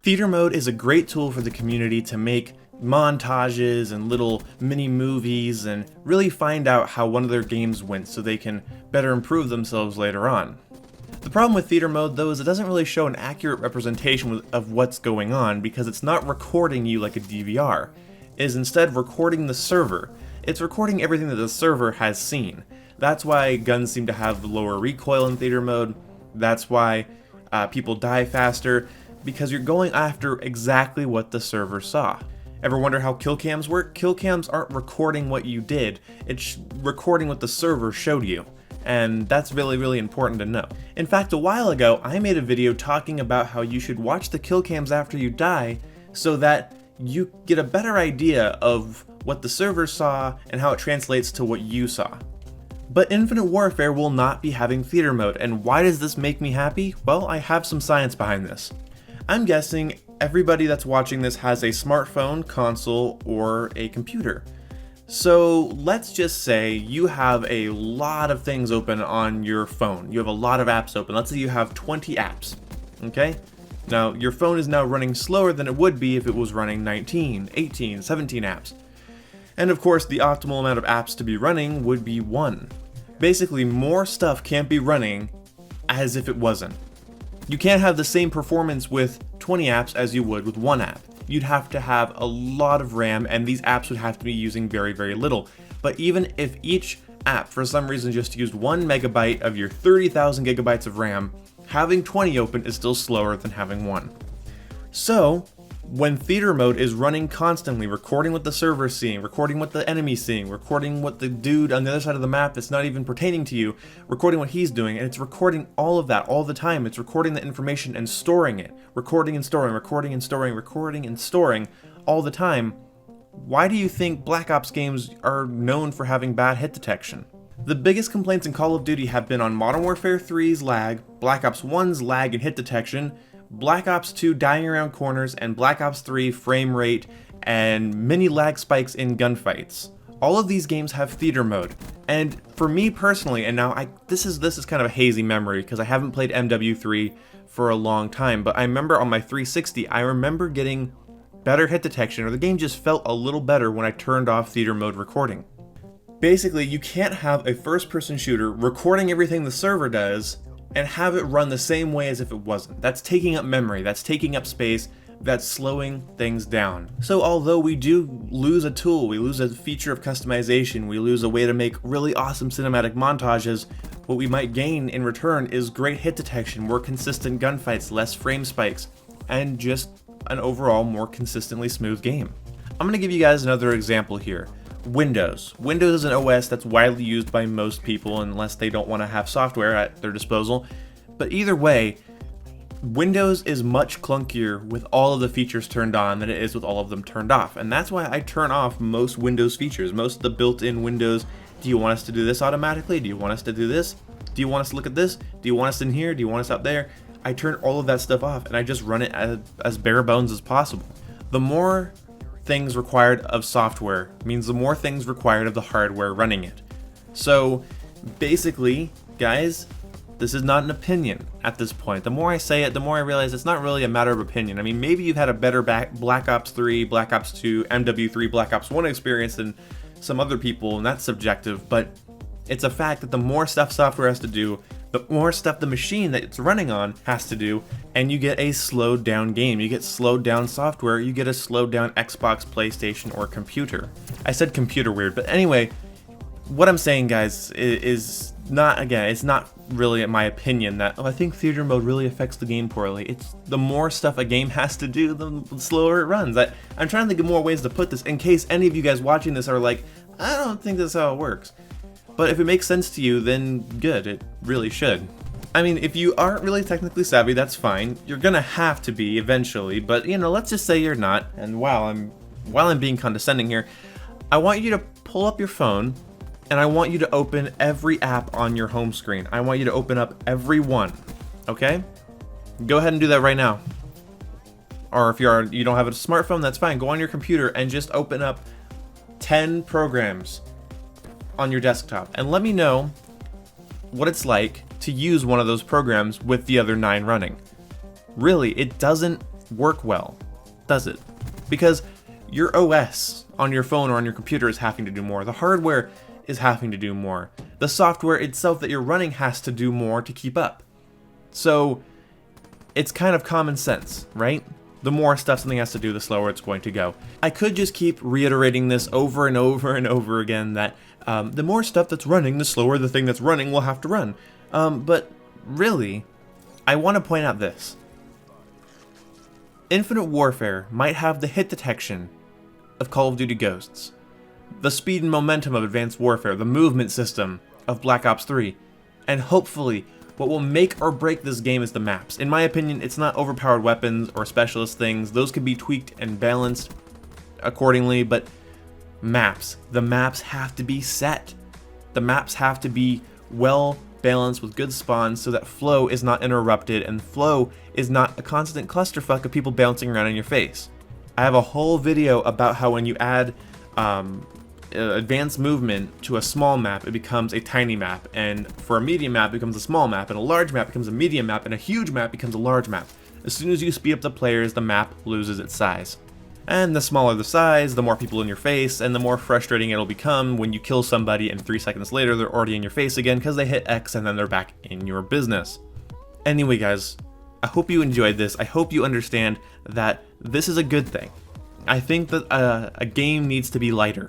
Theater mode is a great tool for the community to make montages and little mini movies and really find out how one of their games went so they can better improve themselves later on. The problem with theater mode though is it doesn't really show an accurate representation of what's going on because it's not recording you like a DVR. It is instead recording the server. It's recording everything that the server has seen. That's why guns seem to have lower recoil in theater mode. That's why people die faster, because you're going after exactly what the server saw. Ever wonder how kill cams work? Kill cams aren't recording what you did, it's recording what the server showed you. And that's really, really important to know. In fact, a while ago, I made a video talking about how you should watch the kill cams after you die so that you get a better idea of what the server saw and how it translates to what you saw. But Infinite Warfare will not be having theater mode, and why does this make me happy? Well, I have some science behind this. I'm guessing everybody that's watching this has a smartphone, console, or a computer. So let's just say you have a lot of things open on your phone. You have a lot of apps open. Let's say you have 20 apps, okay? Now, your phone is now running slower than it would be if it was running 19, 18, 17 apps. And of course, the optimal amount of apps to be running would be 1. Basically, more stuff can't be running as if it wasn't. You can't have the same performance with 20 apps as you would with 1 app. You'd have to have a lot of RAM, and these apps would have to be using very, very little. But even if each app for some reason just used 1 megabyte of your 30,000 gigabytes of RAM, having 20 open is still slower than having 1. So, when theater mode is running constantly, recording what the server's seeing, recording what the enemy's seeing, recording what the dude on the other side of the map that's not even pertaining to you, recording what he's doing, and it's recording all of that all the time. It's recording the information and storing it. Recording and storing, recording and storing, recording and storing all the time. Why do you think Black Ops games are known for having bad hit detection? The biggest complaints in Call of Duty have been on Modern Warfare 3's lag, Black Ops 1's lag and hit detection, Black Ops 2 dying around corners, and Black Ops 3 frame rate and many lag spikes in gunfights. All of these games have theater mode, and for me personally, and now this is kind of a hazy memory because I haven't played MW3 for a long time, but I remember on my 360, I remember getting better hit detection, or the game just felt a little better when I turned off theater mode recording. Basically, you can't have a first-person shooter recording everything the server does and have it run the same way as if it wasn't. That's taking up memory, that's taking up space, that's slowing things down. So although we do lose a tool, we lose a feature of customization, we lose a way to make really awesome cinematic montages, what we might gain in return is great hit detection, more consistent gunfights, less frame spikes, and just an overall more consistently smooth game. I'm gonna give you guys another example here. Windows. Windows is an OS that's widely used by most people unless they don't want to have software at their disposal. But either way, Windows is much clunkier with all of the features turned on than it is with all of them turned off. And that's why I turn off most Windows features, most of the built-in Windows. Do you want us to do this automatically? Do you want us to do this? Do you want us to look at this? Do you want us in here? Do you want us out there? I turn all of that stuff off and I just run it as bare bones as possible. The more things required of software means the more things required of the hardware running it. So basically, guys, this is not an opinion at this point. The more I say it, the more I realize it's not really a matter of opinion. I mean, maybe you've had a better Black Ops 3, Black Ops 2, MW3, Black Ops 1 experience than some other people, and that's subjective, but it's a fact that the more stuff software has to do, the more stuff the machine that it's running on has to do, and you get a slowed down game, you get slowed down software, you get a slowed down Xbox, PlayStation, or computer. I said computer weird, but anyway, what I'm saying, guys, is not, again, it's not really my opinion that, I think theater mode really affects the game poorly. It's the more stuff a game has to do, the slower it runs. I'm trying to think of more ways to put this in case any of you guys watching this are like, I don't think that's how it works. But if it makes sense to you, then good, it really should. I mean, if you aren't really technically savvy, that's fine. You're gonna have to be eventually, but you know, let's just say you're not. And while I'm being condescending here, I want you to pull up your phone and I want you to open every app on your home screen. I want you to open up every one, okay? Go ahead and do that right now. Or if you don't have a smartphone, that's fine. Go on your computer and just open up 10 programs on your desktop and let me know what it's like to use one of those programs with the other 9 running. Really, it doesn't work well, does it? Because your OS on your phone or on your computer is having to do more. The hardware is having to do more. The software itself that you're running has to do more to keep up. So it's kind of common sense, right? The more stuff something has to do, the slower it's going to go. I could just keep reiterating this over and over and over again that the more stuff that's running, the slower the thing that's running will have to run. But really, I want to point out this. Infinite Warfare might have the hit detection of Call of Duty Ghosts, the speed and momentum of Advanced Warfare, the movement system of Black Ops 3, and hopefully what will make or break this game is the maps. In my opinion, it's not overpowered weapons or specialist things. Those can be tweaked and balanced accordingly, but maps. The maps have to be set. The maps have to be well balanced with good spawns so that flow is not interrupted and flow is not a constant clusterfuck of people bouncing around in your face. I have a whole video about how when you add advanced movement to a small map, it becomes a tiny map, and for a medium map it becomes a small map, and a large map becomes a medium map, and a huge map becomes a large map. As soon as you speed up the players, the map loses its size. And the smaller the size, the more people in your face, and the more frustrating it'll become when you kill somebody and 3 seconds later they're already in your face again because they hit X and then they're back in your business. Anyway guys, I hope you enjoyed this. I hope you understand that this is a good thing. I think that a game needs to be lighter.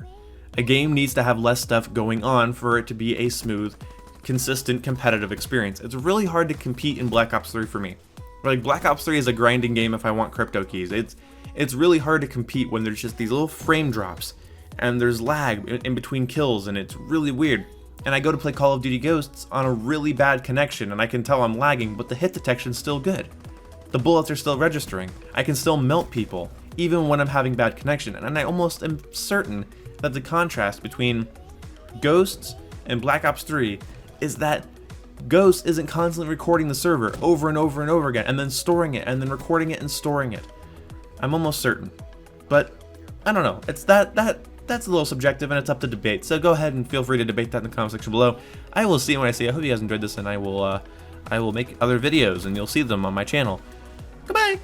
A game needs to have less stuff going on for it to be a smooth, consistent, competitive experience. It's really hard to compete in Black Ops 3 for me. Like, Black Ops 3 is a grinding game if I want crypto keys. It's really hard to compete when there's just these little frame drops, and there's lag in between kills, and it's really weird. And I go to play Call of Duty Ghosts on a really bad connection, and I can tell I'm lagging, but the hit detection's still good. The bullets are still registering. I can still melt people, even when I'm having bad connection, and I almost am certain that the contrast between Ghosts and Black Ops 3 is that Ghosts isn't constantly recording the server over and over and over again, and then storing it, and then recording it and storing it. I'm almost certain. But, I don't know, it's that's a little subjective and it's up to debate, so go ahead and feel free to debate that in the comment section below. I will see you when I see you. I hope you guys enjoyed this, and I will make other videos, and you'll see them on my channel. Goodbye!